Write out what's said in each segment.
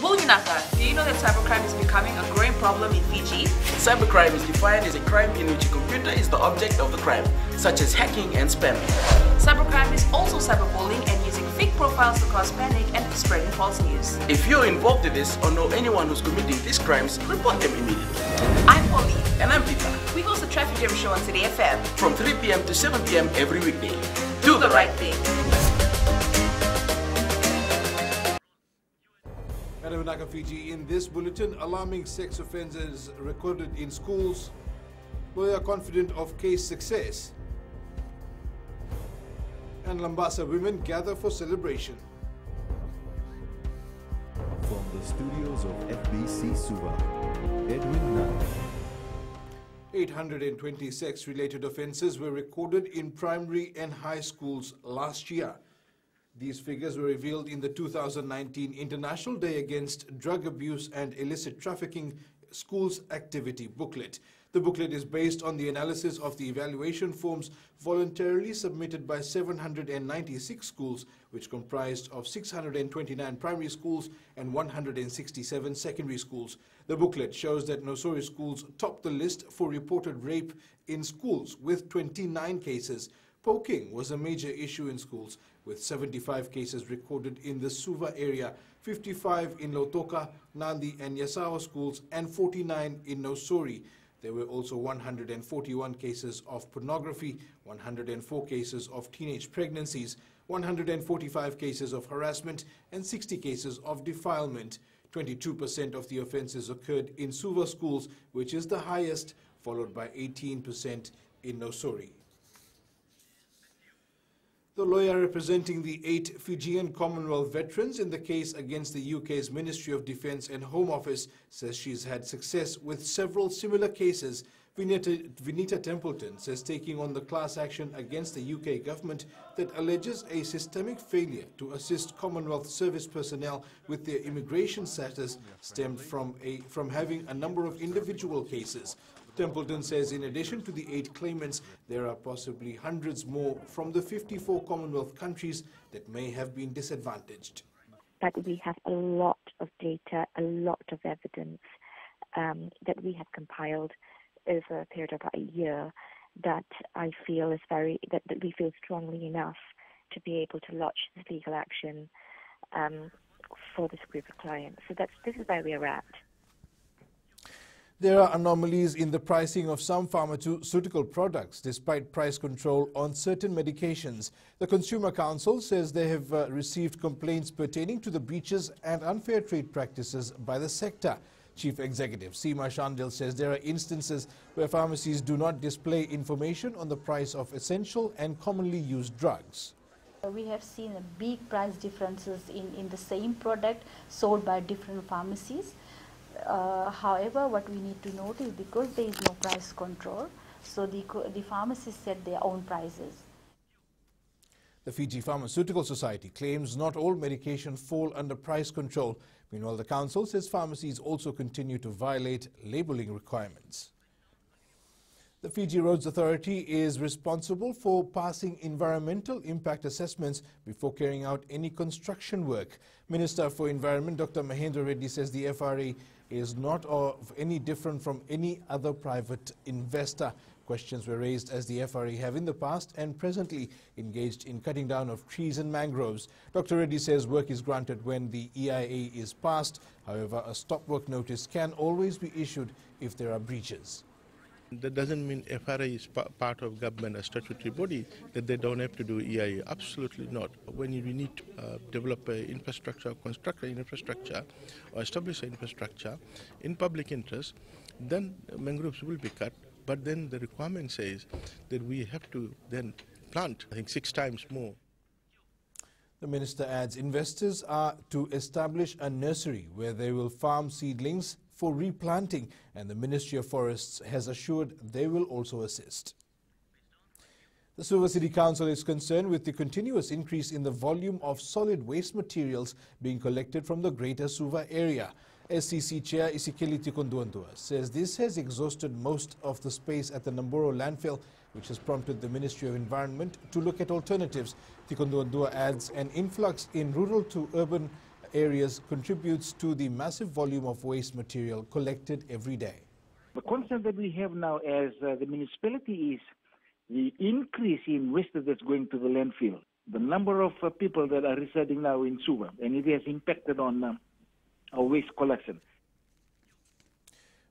Bulunaka, do you know that cybercrime is becoming a growing problem in Fiji? Cybercrime is defined as a crime in which a computer is the object of the crime, such as hacking and spamming. Cybercrime is also cyberbullying and using fake profiles to cause panic and spreading false news. If you're involved in this or know anyone who's committing these crimes, report them immediately. I'm Polly. And I'm Peter. We host the Traffic Jam Show on Today FM. From 3 p.m. to 7 p.m. every weekday. Do the right thing. Madam Naka Fiji, in this bulletin, alarming sex offences recorded in schools. Lawyer confident of case success. And Lambasa women gather for celebration. From the studios of FBC Suva, Edwin Nunn. 820 sex-related offences were recorded in primary and high schools last year. These figures were revealed in the 2019 International Day Against Drug Abuse and Illicit Trafficking Schools Activity Booklet. The booklet is based on the analysis of the evaluation forms voluntarily submitted by 796 schools, which comprised of 629 primary schools and 167 secondary schools. The booklet shows that Nosori schools topped the list for reported rape in schools with 29 cases. Poking was a major issue in schools, with 75 cases recorded in the Suva area, 55 in Lautoka, Nandi and Yasawa schools, and 49 in Nosori. There were also 141 cases of pornography, 104 cases of teenage pregnancies, 145 cases of harassment, and 60 cases of defilement. 22% of the offences occurred in Suva schools, which is the highest, followed by 18% in Nosori. The lawyer representing the 8 Fijian Commonwealth veterans in the case against the UK's Ministry of Defence and Home Office says she's had success with several similar cases. Vinita Templeton says taking on the class action against the UK government that alleges a systemic failure to assist Commonwealth service personnel with their immigration status stemmed from having a number of individual cases. Templeton says in addition to the 8 claimants, there are possibly hundreds more from the 54 Commonwealth countries that may have been disadvantaged. But we have a lot of data, a lot of evidence that we have compiled over a period of about a year that I feel is that we feel strongly enough to be able to launch this legal action for this group of clients. So this is where we are at. There are anomalies in the pricing of some pharmaceutical products, despite price control on certain medications. The Consumer Council says they have received complaints pertaining to the breaches and unfair trade practices by the sector. Chief Executive Seema Shandil says there are instances where pharmacies do not display information on the price of essential and commonly used drugs. We have seen big price differences in the same product sold by different pharmacies. However, what we need to note is because there is no price control, so the pharmacists set their own prices. The Fiji Pharmaceutical Society claims not all medications fall under price control. Meanwhile, the council says pharmacies also continue to violate labelling requirements. The Fiji Roads Authority is responsible for passing environmental impact assessments before carrying out any construction work. Minister for Environment Dr. Mahendra Reddy says the FRA is not any different from any other private investor. Questions were raised as the FRA have in the past and presently engaged in cutting down of trees and mangroves. Dr. Reddy says work is granted when the EIA is passed. However, a stop work notice can always be issued if there are breaches. That doesn't mean FRA is part of government, a statutory body, that they don't have to do EIA. Absolutely not. When you need to develop an infrastructure, construct an infrastructure, or establish an infrastructure in public interest, then mangroves will be cut. But then the requirement says that we have to then plant, I think, 6 times more. The minister adds investors are to establish a nursery where they will farm seedlings for replanting, and the Ministry of Forests has assured they will also assist. The Suva City Council is concerned with the continuous increase in the volume of solid waste materials being collected from the Greater Suva area. SCC Chair Isikeli Tikonduandua says this has exhausted most of the space at the Namboro landfill, which has prompted the Ministry of Environment to look at alternatives. Tikonduandua adds an influx in rural to urban areas contributes to the massive volume of waste material collected every day. The concern that we have now as the municipality is the increase in waste that's going to the landfill. The number of people that are residing now in Suva, and it has impacted on our waste collection.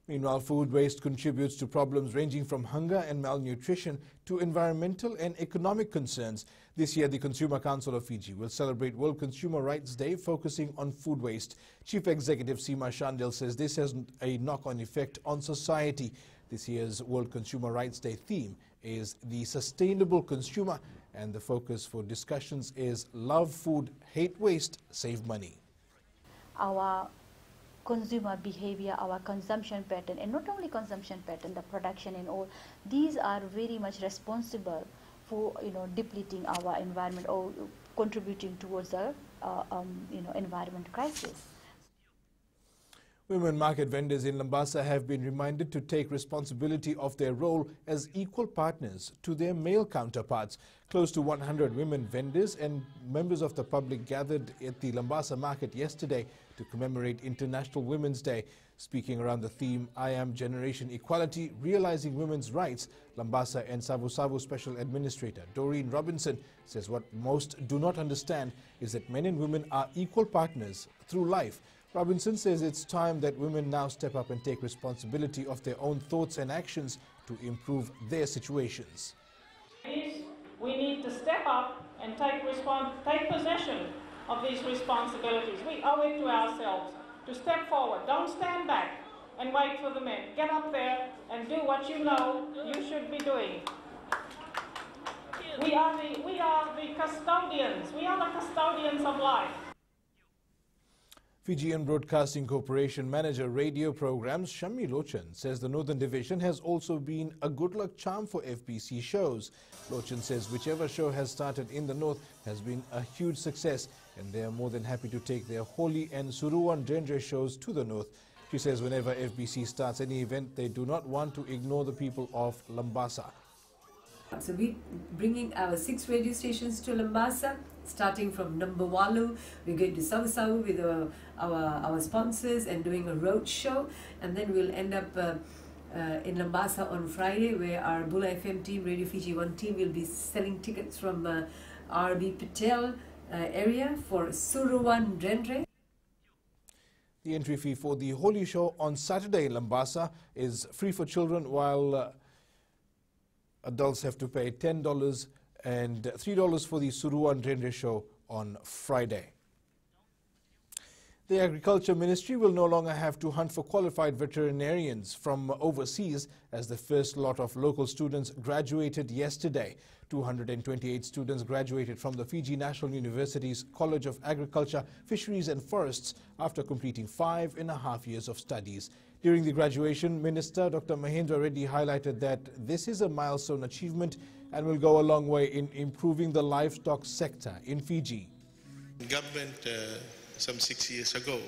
Meanwhile, food waste contributes to problems ranging from hunger and malnutrition to environmental and economic concerns. This year, the Consumer Council of Fiji will celebrate World Consumer Rights Day, focusing on food waste. Chief Executive Seema Shandil says this has a knock-on effect on society. This year's World Consumer Rights Day theme is the sustainable consumer, and the focus for discussions is love food, hate waste, save money. Our consumer behavior, our consumption pattern, and not only consumption pattern, the production and all, these are very much responsible for depleting our environment or contributing towards the environment crisis. Women market vendors in Lambasa have been reminded to take responsibility of their role as equal partners to their male counterparts. Close to 100 women vendors and members of the public gathered at the Lambasa market yesterday to commemorate International Women's Day. Speaking around the theme, I Am Generation Equality, Realizing Women's Rights, Lambasa and Savu Savu Special Administrator Doreen Robinson says what most do not understand is that men and women are equal partners through life. Robinson says it's time that women now step up and take responsibility of their own thoughts and actions to improve their situations. We need to step up and take possession of these responsibilities. We owe it to ourselves to step forward. Don't stand back and wait for the men. Get up there and do what you know you should be doing. We are the custodians. We are the custodians of life. Fijian Broadcasting Corporation Manager Radio Programs Shammi Lochan says the Northern Division has also been a good luck charm for FBC shows. Lochan says whichever show has started in the North has been a huge success, and they are more than happy to take their Holi and Suruwan Dendre shows to the North. She says whenever FBC starts any event, they do not want to ignore the people of Lambasa. So we're bringing our 6 radio stations to Lambasa, starting from Nambawalu. We're going to Savu Savu with our sponsors and doing a road show. And then we'll end up in Lambasa on Friday, where our Bula FM team, Radio Fiji 1 team, will be selling tickets from RB Patel area for Suruwan Dendre. The entry fee for the Holi show on Saturday in Lambasa is free for children, while adults have to pay $10 and $3 for the Suruwan Dendre show on Friday. The Agriculture Ministry will no longer have to hunt for qualified veterinarians from overseas, as the first lot of local students graduated yesterday. 228 students graduated from the Fiji National University's College of Agriculture, Fisheries and Forests after completing 5.5 years of studies. During the graduation, Minister Dr. Mahendra Reddy highlighted that this is a milestone achievement and will go a long way in improving the livestock sector in Fiji. The government, some 6 years ago,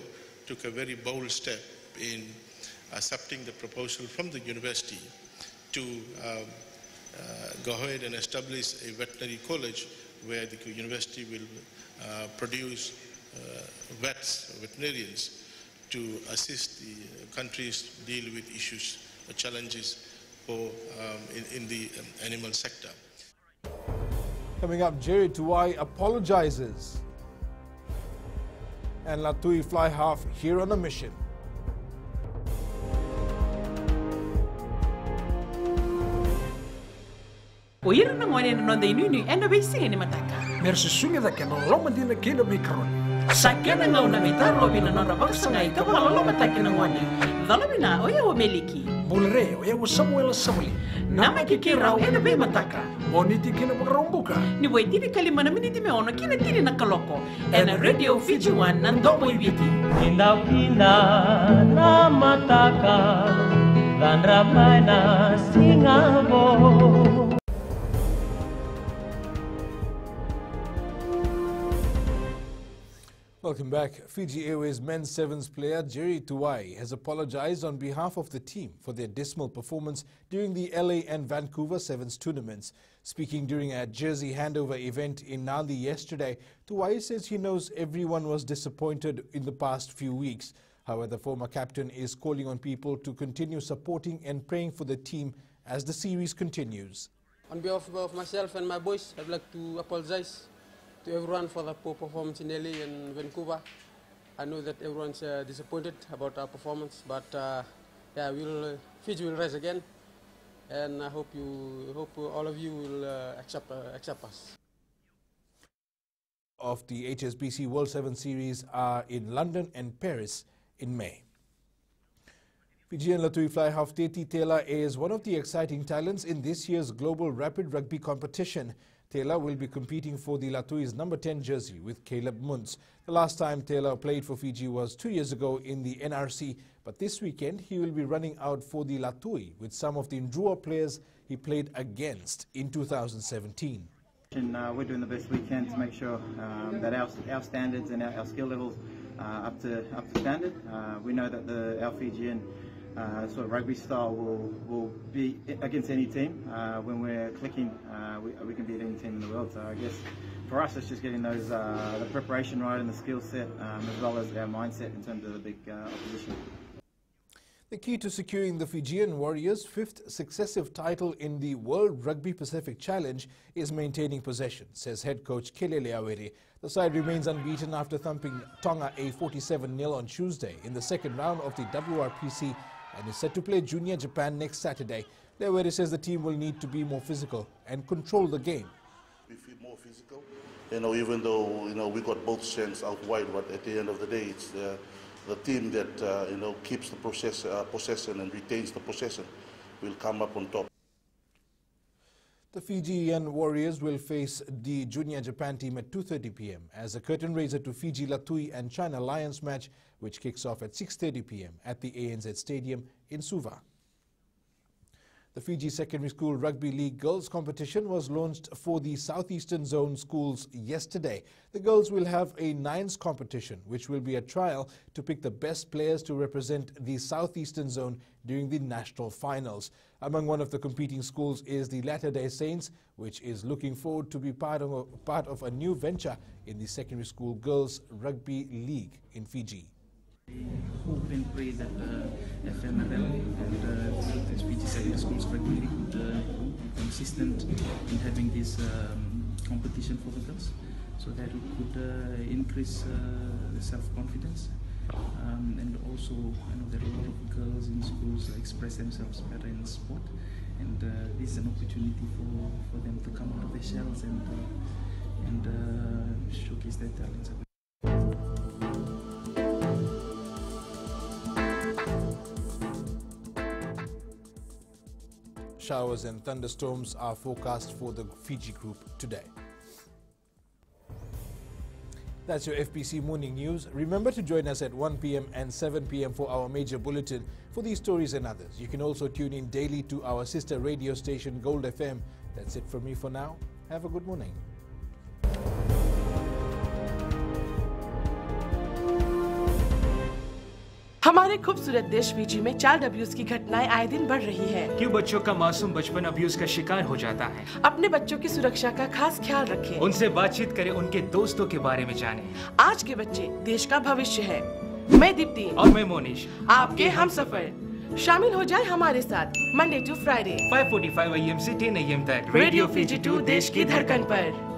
took a very bold step in accepting the proposal from the university to go ahead and establish a veterinary college where the university will produce veterinarians to assist the countries deal with issues or challenges in the animal sector. Coming up, Jerry Tuwai apologizes, and Latui fly half here on a mission. Oira na ngone no de nunu enda be singeni mataka. Mersu sunga da kena loma dina kena mikron. Sakena ngau na mitaro bina no na baksangai ka wala loma takina ngone. Dalabina oya wo meliki. Bulre oya wo Samuel Samuli. Nama kikira enda be mataka. Oniti kena bakarombuka. Ni wai tiri kalima na miniti me ono kina tiri na kaloko. Ena Radio Fiji 1 na ndomo ibiti. Inda pina na mataka. Dan ramai na singabo. Welcome back. Fiji Airways men's sevens player Jerry Tuwai has apologized on behalf of the team for their dismal performance during the LA and Vancouver sevens tournaments. Speaking during a jersey handover event in Nadi yesterday, Tuwai says he knows everyone was disappointed in the past few weeks. However, the former captain is calling on people to continue supporting and praying for the team as the series continues. On behalf of myself and my boys, I'd like to apologize to everyone for the poor performance in LA and Vancouver. I know that everyone's disappointed about our performance, but yeah, Fiji will rise again, and I hope all of you will accept us. Of the HSBC World 7 Series are in London and Paris in May. Fijian Latui fly half Teti Taylor is one of the exciting talents in this year's Global Rapid Rugby competition. Taylor will be competing for the Latui's number 10 jersey with Caleb Muntz. The last time Taylor played for Fiji was 2 years ago in the NRC, but this weekend he will be running out for the Latui with some of the Ndrua players he played against in 2017. We're doing the best we can to make sure that our standards and our skill levels are up to standard. We know that our Fijian sort of rugby style will be against any team. When we're clicking, we can beat any team in the world. So I guess for us, it's just getting those the preparation right and the skill set, as well as our mindset in terms of the big opposition. The key to securing the Fijian Warriors' 5th successive title in the World Rugby Pacific Challenge is maintaining possession, says head coach Kelele Awere. The side remains unbeaten after thumping Tonga a 47-0 on Tuesday in the second round of the WRPC and is set to play Junior Japan next Saturday. Lewere says the team will need to be more physical and control the game. We feel more physical, even though we got both strengths out wide, but at the end of the day, it's the team that keeps the possession and retains the possession will come up on top. The Fijian Warriors will face the Junior Japan team at 2:30 p.m. as a curtain raiser to Fiji Latui and China Lions match, which kicks off at 6:30 p.m. at the ANZ Stadium in Suva. The Fiji Secondary School Rugby League Girls competition was launched for the Southeastern Zone schools yesterday. The girls will have a nines competition, which will be a trial to pick the best players to represent the Southeastern Zone during the national finals. Among one of the competing schools is the Latter-day Saints, which is looking forward to be part of a new venture in the Secondary School Girls Rugby League in Fiji. We hope and pray that FMRL and the Fiji Secondary Schools Rugby League would be consistent in having this competition for the girls, so that it could increase the self-confidence. And also, I know that a lot of girls in schools express themselves better in sport, and this is an opportunity for them to come out of their shells and showcase their talents. Showers and thunderstorms are forecast for the Fiji group today. That's your FBC Morning News. Remember to join us at 1 p.m. and 7 p.m. for our major bulletin. For these stories and others, you can also tune in daily to our sister radio station Gold FM. That's it from me for now. Have a good morning. हमारे खूबसूरत देश Fiji में child abuse की घटनाएं आए दिन बढ़ रही हैं। क्यों बच्चों का मासूम बचपन अब्यूज का शिकार हो जाता है? अपने बच्चों की सुरक्षा का खास ख्याल रखें। उनसे बातचीत करें, उनके दोस्तों के बारे में जानें। आज के बच्चे देश का भविष्य है। मैं दीप्ति और मैं मोनिश, आपके हमसफर। शामिल हो जाए हमारे साथ मंडे टू फ्राइडे 5:45 AM से 10 AM तक रेडियो फिजी 2 देश की धड़कन पर।